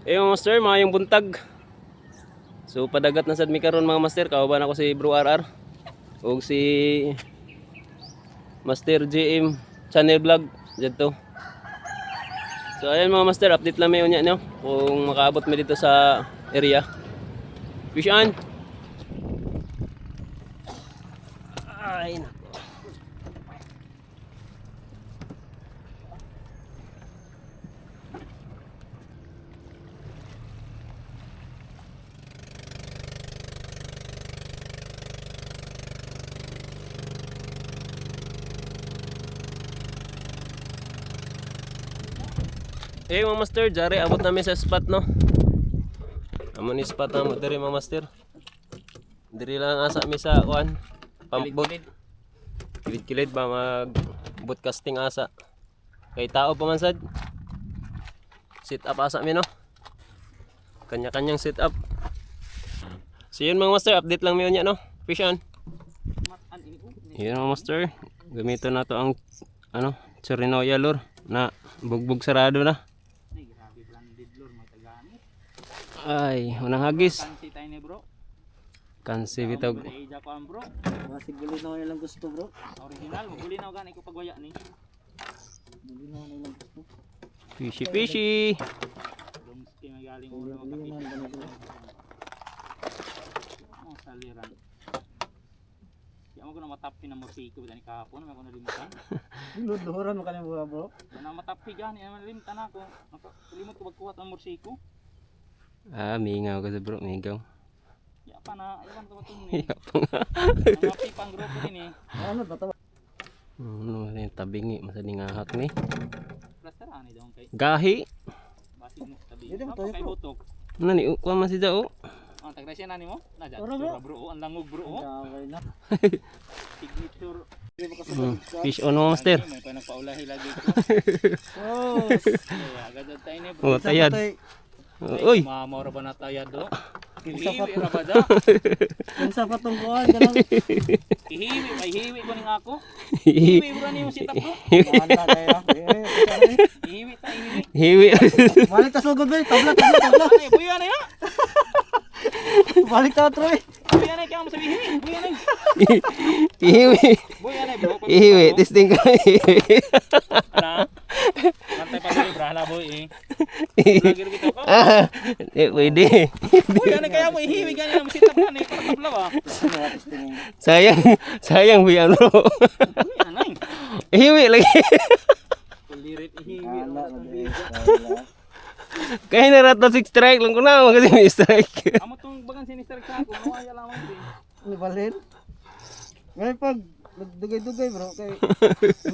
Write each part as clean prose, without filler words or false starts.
Mga master, maayong buntag. So padagat na sad mi karon mga master, kauban ako si Bro RR ug si Master JM channel vlog dito. So ayan mga master, update lang may unya nyo kung makaabot mi dito sa area. Fish on. Ay nako. Mga master, jare abot namin sa spot no. Amo ni spot na mo diri mga master. Diri lang asa mi sa kuan. Pampbot. Kilid-kilid ba mag boot casting asa. Kay tao pa man sad. Sit up asa mi no. Kanya-kanyang sit up. So yun mga master, update lang mi unya no. Fish on. Yun mga master, gamiton na to ang ano, Chirinoya lure na bugbog sarado na. Ay, unang hagis. Kansi tayo ni bro. Kansi bitog. Ija ko ang bro. Masig bulinaw nilang gusto bro. Original, magulinaw gani ko pagwaya ni. Bulinaw nilang gusto. Fishy fishy. Lumski magaling ulo Bulinaw kapit. nilang gusto. Oh, saliran. Di mo ko na matapi na musiko bitani kahapon, may ko nalimutan. Luluhuran mo kanang buha bro. Na matapi gani, nalimutan ako. Nakalimot ko pagkuha ng musiko. Mingaw ka sa bro, mingaw. Ya pa na, ilan ko matun ni. Iya pa nga. Mapi pang grupo din eh. Ano ba tawa? Ano yung tabingi, masaling ahak ni. Plasteran ni daw kay. Gahi. Basig mo tabi. Dito mo Apa tayo, kay bro. butok. Ano ni, kuha man si Dao. Ah, tagrasya na nimo? Naja. Ora, bro. Bro, ang langog bro. Gaway na. Signature. Fish on mga master. May pa nagpaulahi lagi ko. Oh. Agad tayo ni bro. Oh, tayad. Uy. Mamaw ra ba na tayad do? Kinsa pa Hiwi ra ba da? Kinsa pa tong kuhan kanang Hiwi, may hiwi ko ning ako. Hiwi bro ni mo sitap bro. ana kaya. Hiwi ta hiwi. Hiwi. Balik ta sugod ba? Tabla. Ano buya na ya? Balik ta troy. Buya na kaya mo sabi hiwi. Buya na. Hiwi. Buya na bro. Hiwi, testing ka. Ana. Mantay pa dili brala boy eh. Lagi kita ko. Pwede. Buya na kaya mo hiwi ganyan mo sitap na ni tabla ba? Sayang buyan bro. Buya na. Hiwi lagi. Kulirit hiwi. Ana Kaya na rato 6 strike lang ko na kasi may strike. Amo tong bagan sinister ka ko, no ay lamang din. Ni balin. Ngay pag dugay-dugay bro kay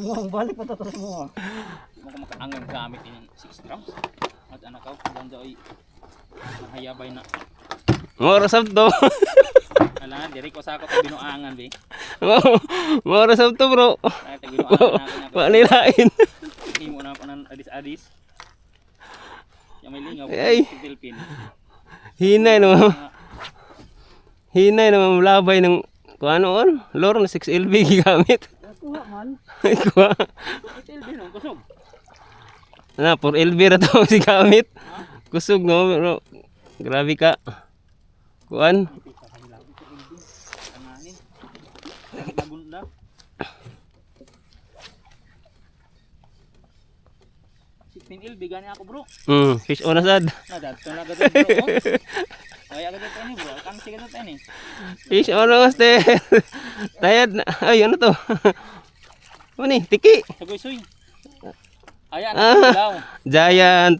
mo ang balik pa ta mo. Mo ko makaangan gamit ini 6 grams. At anak ko, ganda ay mahayabay na. Moro sabto. Ala, diri ko sa ako binuangan be. Moro sabto bro. Ay binuangan na ako. Panilain. Himo na panan adis-adis. Ya may lingaw Ay. sa Philippine. Hinay naman. Hinay naman labay ng kung ano on? Lure na 6LB gigamit. Kuha man. Kuha. Itil din ang kusog. Na 4LB ra to si gamit. Kusog no bro. Grabe ka. Kuan. Anganin. Nagunda. Pinil bigani ako bro. Fish on asad. Nadad to na gadto bro. Ay agad tayo ni bro. Kang sige tayo ni. Fish on master. Tayad na. Ay ano to? Ano ni? Tiki. Sagoy suy. Ayan na daw. Giant.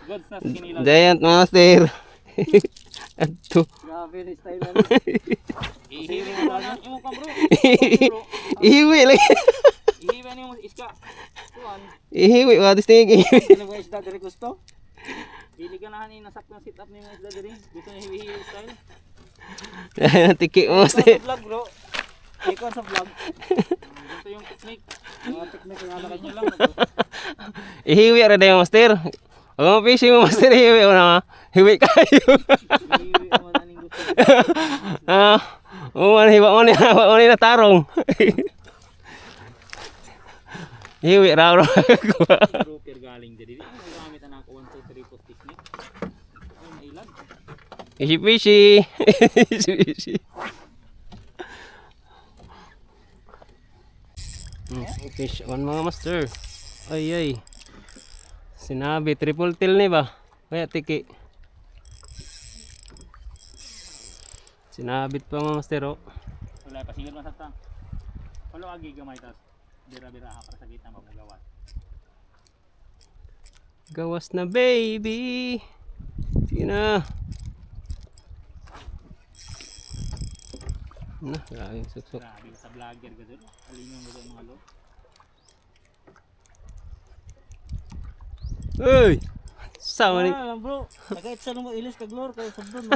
Goods na kinilaw. Giant master. Ato. Grabe ni style man. Ihiwi mo na imo ka bro. Ihiwi lagi. Ihiwi ni mo iska. Kuan. Ihiwi wadis tingin. Ano ba isda diri gusto? Pili ka na ni nasak na sit up ni mo isda diri. Gusto niya hiwi style. Tiki Sa master. vlog bro. Ikaw sa vlog. Ito yung technique. Mga technique nga Ano na lang. Ihiwi ra dayo master. Ang fishing mo master hiwi na. Hiwi kayo. Ihiwi mo na ning gusto. Hiwa mo na tarong. Hiwi raw. Grouper galing diri. Ano gamit na ako 1 2 3 4 technique. ilag. Fishy fishy. Fishy fishy. Fish on mga master. Ay ay. Sinabi triple tail ni ba? Kaya tiki. Sinabit pa mga master oh. Wala pa singal masakta. Wala agi gamay tas. Bira-bira para sa kita magagawan. Gawas na baby. Sige na. Na, grabe suksok. Grabe sa vlogger ka doon. Alingon mo doon mga lo. Uy! Sama ni. Ah, bro. Kahit sa mo ilis kag lor kay sabdon mo.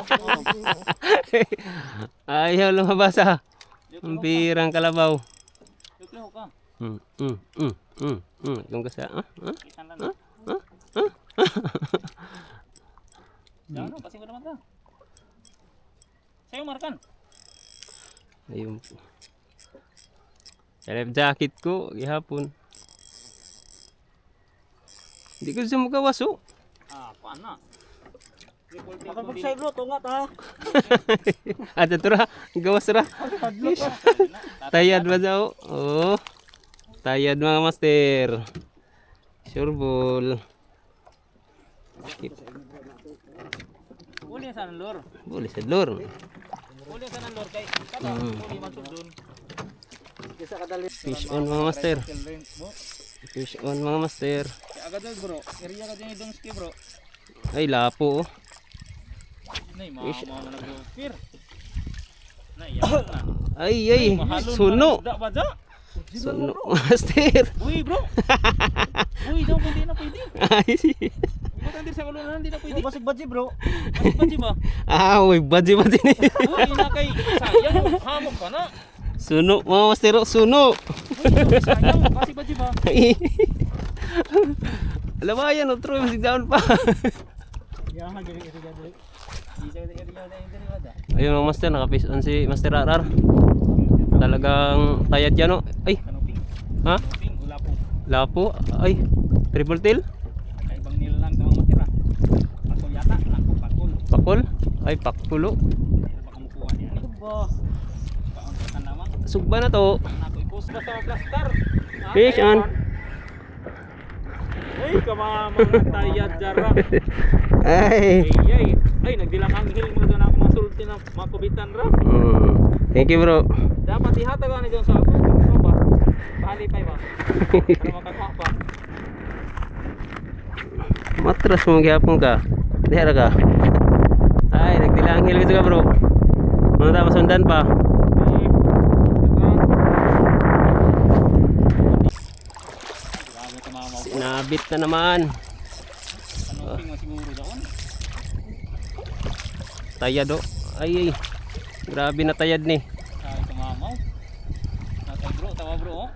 Ayaw lumabas ah. Ang birang kalabaw. Yuklaw ka. Yung kasi Isan lang. Diyan no, pasing ko naman ta. Sa'yo markan. Ayun. Life jacket ko gihapon. Hindi ko siya magawas oh. Paano? Makapagsay bro, tungat ha. Ada tura, gawas ra. Padlok ka. Tayad ba daw? Oh. Tayad mga master. Sure ball. Uli sa lor. Boleh sa lor. Uli sa lor kay kada uli man doon. Kisa kadali. Fish on mga master. Fish on mga master. Agad doon bro. Area ka din dong ski bro. Ay lapo oh. Nay mama na bro. Pir. Nay yan na. Ay ay suno. Da ba da? Suno master. Uy bro. Uy daw hindi na pwede. Ay. Bukan dir sa kalunan hindi na pwede. Basig badji bro. Pati ba? Ah, uy, badji ni. Uy na kay sayang hamok ka na. Suno mga master, oh, suno. Uy sayang kasi pati ba? Alam ba yan, otro yung down pa. Yang lagi iri dali. Ayun mga master, naka-fish on si Master Arar. Talagang tayad yan, oh. Ay, Kanuping. ha? Kanuping ula po. Lapo, ay, triple tail. Kay bang nilang kang matira. Pakul yata, ako pakul. Pakol, ay pakulo. Baka mukuha niya. Ba. Pauntan naman. Sugba na to. Ako ipos na sa plaster. Fish on. Ay, kamama tayad jara. Ay. Ay, nagdilang ang hiling mo na ako mga sulti na mga kubitan ra. Thank you bro. Dapat ihatag ka na dyan sa ako. Ano ba? Pahalipay ba? Para makakuha pa. Matras mo magyapon ka. Dihara ka. Ay, nagdilanghil ka bro. Mga tapos sundan pa. Ay, grabe ka mama. Sinabit na naman. Kanuping mo siguro doon. Tayad oh. Ay ay. Grabe na tayad ni. Ay, ka mama. Natay bro, tawa bro. Oh.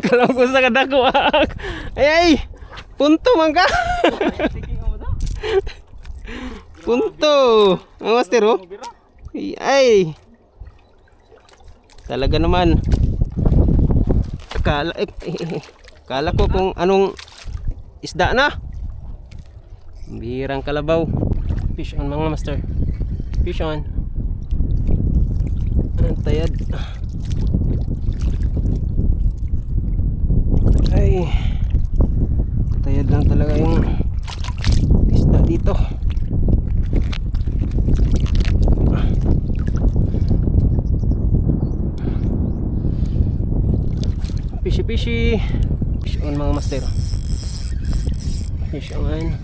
Kalau ko sa kadako. Ay ay. Punto man ka. Sige mo da. Punto. Ang master oh. Ay, ay. Talaga naman. Kala ko kung anong isda na. Birang kalabaw. Fish on mga master. Fish on. Ang tayad. Ay. Tayad lang talaga yung isda dito. Fishy fishy. Fish on mga master. Fish on.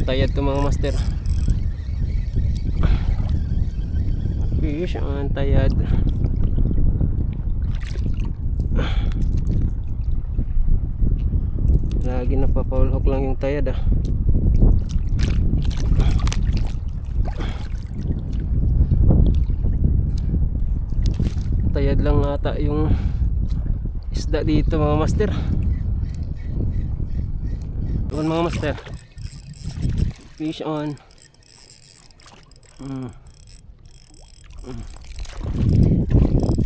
Tayad to mga master. Fish on tayad. Lagi napapaul hook lang yung tayad ah. Tayad lang ata yung isda dito mga master. On mga master. Fish on.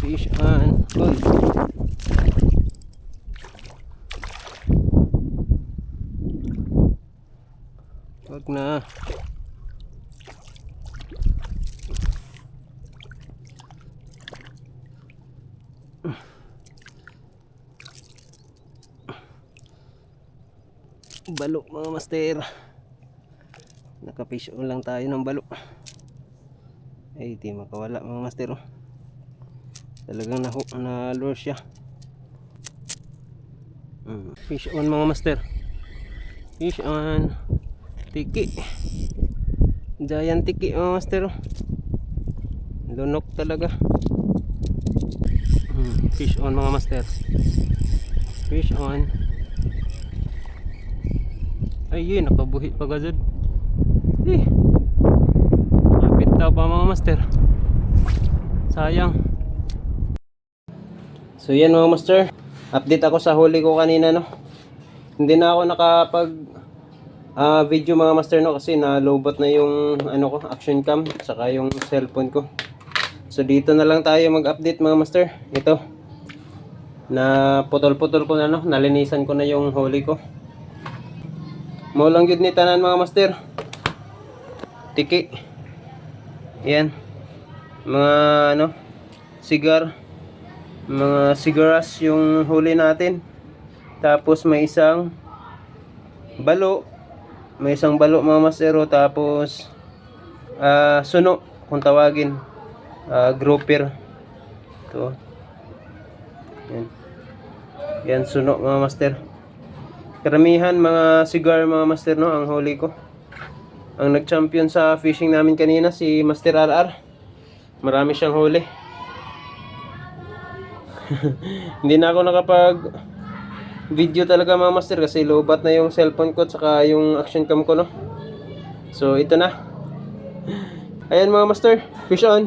Fish on. Uy. Wag na. Balo mga master. Nakafish on lang tayo ng balo. Ay di makawala mga master. Talagang na-lure siya. Fish on mga master. Fish on. Tiki. Giant tiki mga master. Lunok talaga. Fish on mga master. Fish on. Ayun, nakabuhi pa gazad. Kapit daw pa mga master. Sayang. So yan mga master, update ako sa huli ko kanina no. Hindi na ako nakapag video mga master no kasi na-lowbat na yung ano ko, action cam saka yung cellphone ko. So dito na lang tayo mag-update mga master. Ito. Na putol-putol ko na no, nalinisan ko na yung huli ko. Mao lang yun ni tanan mga master. Tiki. Yan. Mga ano, cigar. Mga cigaras yung huli natin. Tapos may isang balo. May isang balo mga master. Tapos suno kung tawagin. Grouper. Ito. Yan. Yan suno mga master. Karamihan mga cigar mga master no ang huli ko. Ang nag-champion sa fishing namin kanina si Master RR. Marami siyang huli. Hindi na ako nakapag video talaga mga master kasi lowbat na yung cellphone ko saka yung action cam ko no. So ito na. Ayan mga master, fish on.